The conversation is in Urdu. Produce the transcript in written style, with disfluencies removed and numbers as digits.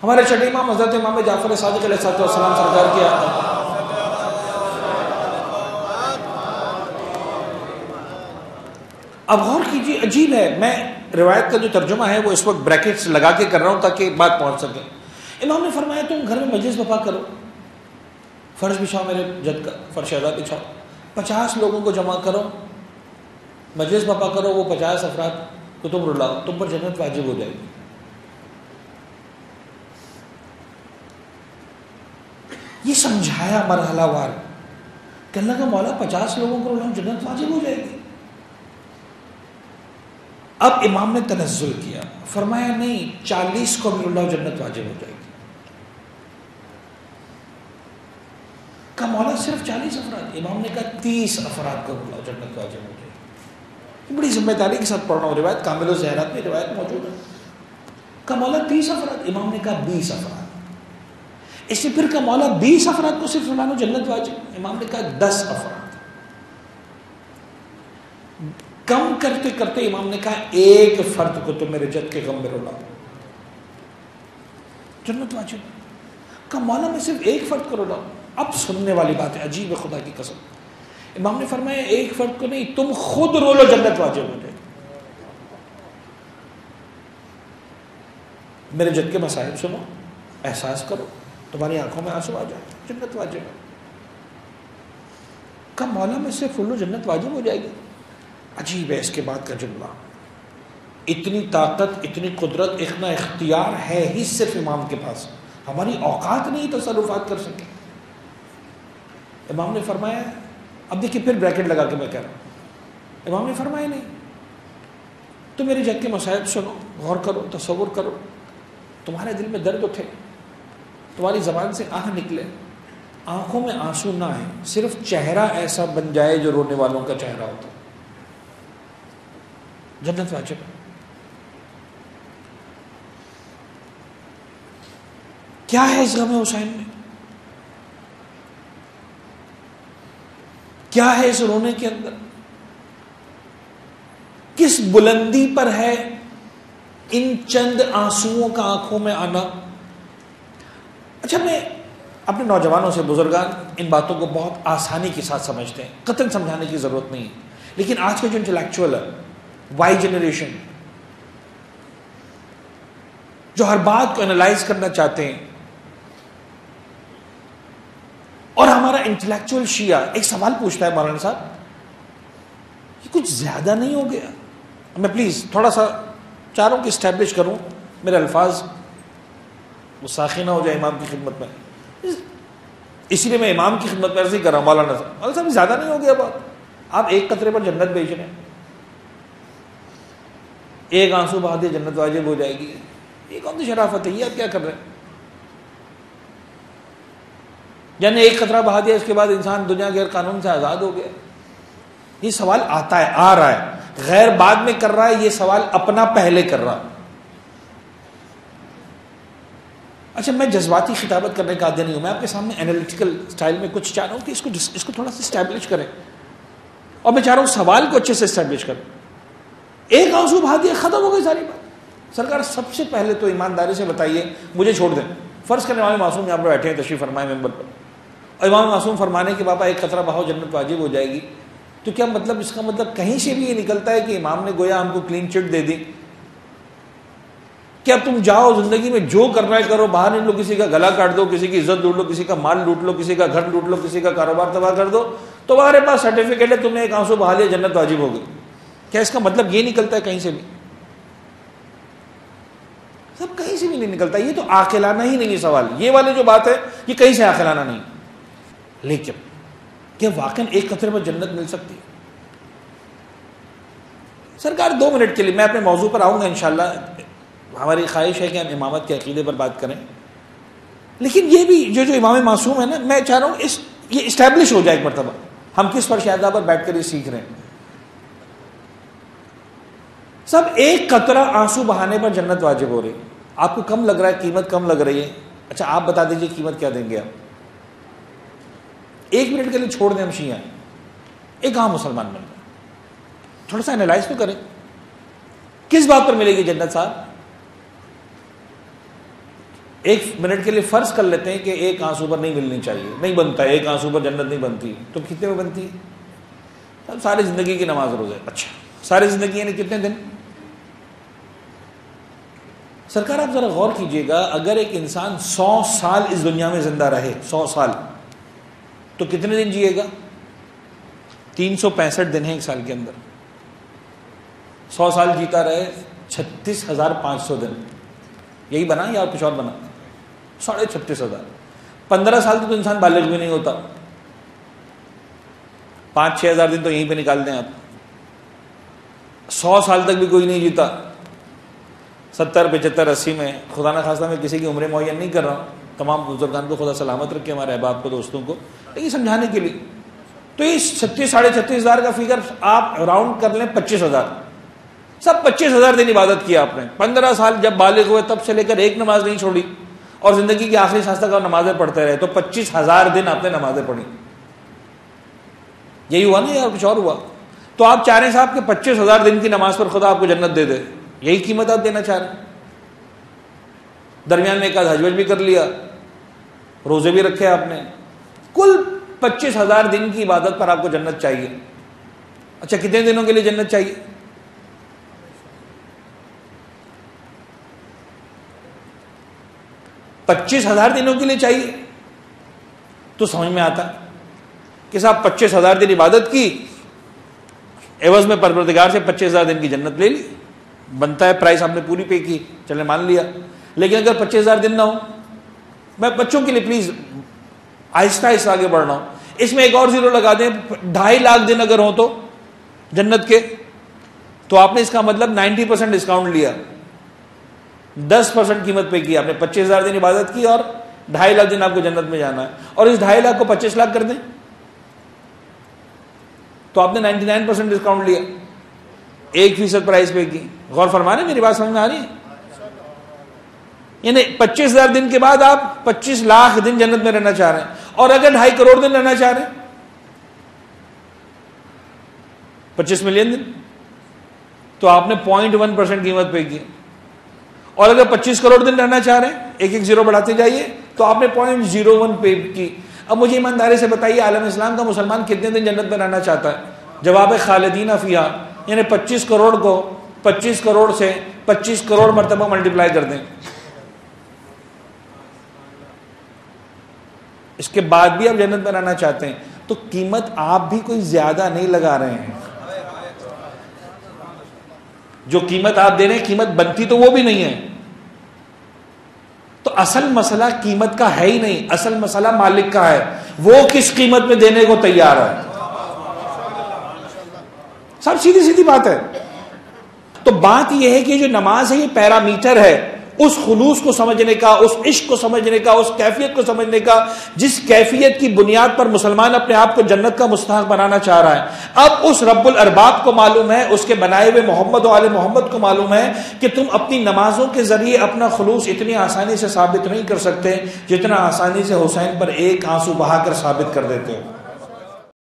ہمارے چھٹے امام حضرت امام جعفر صادق علیہ السلام سرکار کیا اب غور کیجیے، عجیب ہے، میں روایت کا جو ترجمہ ہے وہ اس وقت بریکٹس لگا کے کر رہا ہوں تاکہ بات پہنچ سکے. امام نے فرمایا تم گھر میں مجلس برپا کرو، فرش بچھاؤ، میرے جد کا فرش ادا بچھاؤ، 50 لوگوں کو جمع کرو، مجلس برپا کرو، وہ 50 افراد کو تم رلاؤ، تم پر جنت واجب ہو جائے گی. یہ سمجھایا مرحلہ وار کہ اللہ کا مولا 50 لوگوں کو رلاؤ، جنت واجب ہو جائے گی. اب امام نے تنزل کیا، فرمایا نہیں، 40 کو بھی رلاؤ، جنت واجب ہو جائے گی. کا مولا صرف 40 افراد، امام نے کہا 30 افراد کو رلاؤ، جنت واجب ہو جائے گی. بڑی ذمہ داری کے ساتھ پڑھ رہا ہوں، روایت کامل الزہرات میں روایت موجود ہے. کا مولا 30 افراد، امام نے کہا 20 افراد. اس سے پھر کا مولا 20 افراد کو صرف رلانا جنت واجب، امام نے کہا 10 افراد. کم کرتے کرتے امام نے کہا ایک فرد کو تم میرے جد کے غم میں رلاؤ، جنت واجب. کا مولا میں صرف ایک فرد کو رلاؤ. اب سننے والی بات ہے، عجیب ہے خدا کی قسم. امام نے فرمایا ایک فرد کو نہیں، تم خود رو لو، جنت واجب ہو جائے. میرے جد کے مصائب سنو، احساس کرو، تمہاری آنکھوں میں آنسو آ جائے، جنت واجب ہے. کا مولا میں صرف رو لو، جنت واجب ہو جائے گی. عجیب ہے اس کے بعد کا جملہ. اتنی طاقت، اتنی قدرت، اتنا اختیار ہے ہی صرف امام کے پاس، ہماری اوقات نہیں تصرفات کر سکے. امام نے فرمایا، اب دیکھیے پھر بریکٹ لگا کے میں کہہ رہا ہوں، امام نے فرمایا نہیں، تو میرے جد کے مصائب سنو، غور کرو، تصور کرو، تمہارے دل میں درد اٹھے، تمہاری زبان سے آہ نکلے، آنکھوں میں آنسو نہ آئے، صرف چہرہ ایسا بن جائے جو رونے والوں کا چہرہ ہوتا، جنت واجب ہے. کیا ہے اس غم حسین میں؟ کیا ہے اس رونے کے اندر؟ کس بلندی پر ہے ان چند آنسوؤں کا آنکھوں میں آنا؟ اچھا، میں اپنے نوجوانوں سے، بزرگان ان باتوں کو بہت آسانی کے ساتھ سمجھتے ہیں، قطعاً سمجھانے کی ضرورت نہیں ہے، لیکن آج کے جو انٹلیکچوئل ہے، وائی جنریشن، جو ہر بات کو انالائز کرنا چاہتے ہیں، اور ہمارا انٹلیکچوئل شیعہ ایک سوال پوچھتا ہے، مولانا صاحب یہ کچھ زیادہ نہیں ہو گیا؟ میں پلیز تھوڑا سا چاہ رہا ہوں کہ اسٹیبلش کروں، میرے الفاظ گستاخی نہ ہو جائے امام کی خدمت میں، اسی لیے میں امام کی خدمت میں عرض ہی کر رہا ہوں. مولانا صاحب زیادہ نہیں ہو گیا بات؟ آپ ایک قطرے پر جنت بھیج رہے ہیں، ایک آنسو بہا دے جنت واجب ہو جائے گی، یہ کون سی شرافت ہے؟ یہ آپ کیا کر رہے ہیں؟ یعنی ایک قطرہ بہا دیا، اس کے بعد انسان دنیا غیر قانون سے آزاد ہو گیا؟ یہ سوال آتا ہے، آ رہا ہے، غیر بعد میں کر رہا ہے، یہ سوال اپنا پہلے کر رہا. اچھا، میں جذباتی خطابت کرنے کا عادی نہیں ہوں، میں آپ کے سامنے انالیٹیکل سٹائل میں کچھ چاہ رہا ہوں کہ اس کو تھوڑا سا اسٹیبلش کریں، اور میں چاہ رہا ہوں سوال کو اچھے سے اسٹیبلش کریں. ایک آنسو بہا دیا، ختم ہو گئی ساری بات. سرکار سب سے پہلے تو ایمانداری سے بتائیے، مجھے چھوڑ دیں، فرض کرنے والے معصوم یہاں پر بیٹھے ہیں، تشریف فرمائے ممبر پر، اور امام معصوم فرمانے کہ بابا ایک قطرہ بہاؤ جنت واجب ہو جائے گی، تو کیا مطلب، اس کا مطلب کہیں سے بھی یہ نکلتا ہے کہ امام نے گویا ہم کو کلین چٹ دے دی کہ اب تم جاؤ زندگی میں جو کرنا ہے کرو، باہر نکلو، کسی کا گلا کاٹ دو، کسی کی عزت لوٹ لو، کسی کا مال لوٹ لو، کسی کا گھر لوٹ لو، کسی کا کاروبار تباہ کر دو، تمہارے پاس سرٹیفکیٹ ہے، تم نے ایک آنسو بہا لیا، جنت واجب ہو گئی. کیا اس کا مطلب یہ نکلتا ہے کہیں سے بھی؟ سب کہیں سے بھی نہیں نکلتا. یہ تو عاقلانہ ہی نہیں ہے سوال، یہ والی جو بات ہے یہ کہیں سے عاقلانہ نہیں. لیکن کیا واقعا ایک قطرے میں جنت مل سکتی ہے؟ سرکار 2 منٹ کے لیے میں اپنے موضوع پر آؤں گا انشاءاللہ. ہماری خواہش ہے کہ ہم امامت کے عقیدے پر بات کریں، لیکن یہ بھی جو امام معصوم ہے نا، میں چاہ رہا ہوں یہ اسٹیبلش ہو جائے ایک مرتبہ، ہم کس پر شہادہ پر بیٹھ کر یہ سیکھ رہے ہیں. سب ایک قطرہ آنسو بہانے پر جنت واجب ہو رہی ہے. آپ کو کم لگ رہا ہے، قیمت کم لگ رہی ہے، اچھا آپ بتا دیجئے قیمت کیا دیں گے آپ؟ 1 منٹ کے لیے چھوڑ دیں ہم شیعہ، ایک عام مسلمان بن جائے، تھوڑا سا انالائز تو کریں، کس بات پر ملے گی جنت صاحب؟ ایک منٹ کے لیے فرض کر لیتے ہیں کہ ایک آنسو پر نہیں ملنی چاہیے، نہیں بنتا ہے، ایک آنسو پر جنت نہیں بنتی، تو کتنے میں بنتی ہے؟ اب ساری زندگی کی نماز روزے، اچھا ساری زندگی یعنی کتنے دن؟ سرکار آپ ذرا غور کیجئے گا، اگر ایک انسان 100 سال اس دنیا میں زندہ رہے، 100 سال، تو کتنے دن جیے گا؟ 365 دن ہیں ایک سال کے اندر، 100 سال جیتا رہے 36,500 دن، یہی بنا یا کچھ اور بنا؟ 36,500۔ 15 سال تو انسان بالغ بھی نہیں ہوتا، 5-6 ہزار دن تو یہیں پہ نکال دیں آپ۔ 100 سال تک بھی کوئی نہیں جیتا، 70 75 80 میں، خدا نہ خواستہ میں کسی کی عمریں معین نہیں کر رہا ہوں، تمام بزرگان کو خدا سلامت رکھے، ہمارے احباب کو، دوستوں کو، لیکن سمجھانے کے لیے تو یہ 36,500 کا فگر آپ راؤنڈ کر لیں 25,000، سب 25,000 دن عبادت کیا آپ نے۔ 15 سال جب بالغ ہوئے تب سے لے کر ایک نماز نہیں چھوڑی، اور زندگی کے آخری سانس تک آپ نمازیں پڑھتے رہے، تو 25,000 دن آپ نے نمازیں پڑھی، یہی ہوا نا یا کچھ اور ہوا؟ تو آپ چاہ رہے ہیں صاحب کہ 25,000 دن کی نماز پر خدا آپ کو جنت دے دے، یہی قیمت آپ دینا چاہ رہے ہیں؟ درمیان میں ایک آدھ حج بھی کر لیا، روزے بھی رکھے آپ نے، کل 25,000 دن کی عبادت پر آپ کو جنت چاہیے۔ اچھا کتنے دنوں کے لیے جنت چاہیے؟ 25,000 دنوں کے لیے چاہیے، تو سمجھ میں آتا کہ صاحب 25,000 دن عبادت کی، عوض میں پروردگار سے 25,000 دن کی جنت لے لی، بنتا ہے پرائس آپ نے پوری پے کی، چلے مان لیا۔ لیکن اگر 25,000 دن نہ ہو، میں بچوں کے لیے پلیز آہستہ آہستہ آگے بڑھ رہا ہوں، اس میں ایک اور زیرو لگا دیں، 2.5 لاکھ دن اگر ہوں تو جنت کے، تو آپ نے اس کا مطلب 90% ڈسکاؤنٹ لیا، 10% قیمت پہ کی آپ نے، 25,000 دن عبادت کی اور 2.5 لاکھ دن آپ کو جنت میں جانا ہے، اور اس 2.5 لاکھ کو 25 لاکھ کر دیں تو آپ نے 99% ڈسکاؤنٹ لیا، 1% پرائز پہ کی۔ غور فرمانے میری بات سمجھ میں آ رہی ہے؟ یعنی 25,000 دن کے بعد آپ 25 لاکھ دن جنت میں رہنا چاہ رہے ہیں، اور اگر 2.5 کروڑ دن رہنا چاہ رہے ہیں 25 ملین دن، تو آپ نے 0.1% قیمت پے کی، اور اگر 25 کروڑ دن رہنا چاہ رہے ہیں، ایک ایک زیرو بڑھاتے جائیے، تو آپ نے 0.01 پے کی۔ اب مجھے ایمانداری سے بتائیے، عالم اسلام کا مسلمان کتنے دن جنت میں رہنا چاہتا ہے؟ جواب ہے خالدین فیہا، یعنی 25 کروڑ کو 25 کروڑ سے 25 کروڑ مرتبہ ملٹیپلائی کر دیں، اس کے بعد بھی آپ جنت میں رہنا چاہتے ہیں، تو قیمت آپ بھی کوئی زیادہ نہیں لگا رہے ہیں، جو قیمت آپ دے رہے ہیں قیمت بنتی تو وہ بھی نہیں ہے۔ تو اصل مسئلہ قیمت کا ہے ہی نہیں، اصل مسئلہ مالک کا ہے، وہ کس قیمت میں دینے کو تیار ہے۔ سب سیدھی سیدھی بات ہے۔ تو بات یہ ہے کہ جو نماز ہے یہ پیرامیٹر ہے اس خلوص کو سمجھنے کا، اس عشق کو سمجھنے کا، اس کیفیت کو سمجھنے کا، جس کیفیت کی بنیاد پر مسلمان اپنے آپ کو جنت کا مستحق بنانا چاہ رہا ہے۔ اب اس رب الارباب کو معلوم ہے، اس کے بنائے ہوئے محمد و آل محمد کو معلوم ہے کہ تم اپنی نمازوں کے ذریعے اپنا خلوص اتنی آسانی سے ثابت نہیں کر سکتے جتنا آسانی سے حسین پر ایک آنسو بہا کر ثابت کر دیتے ہو۔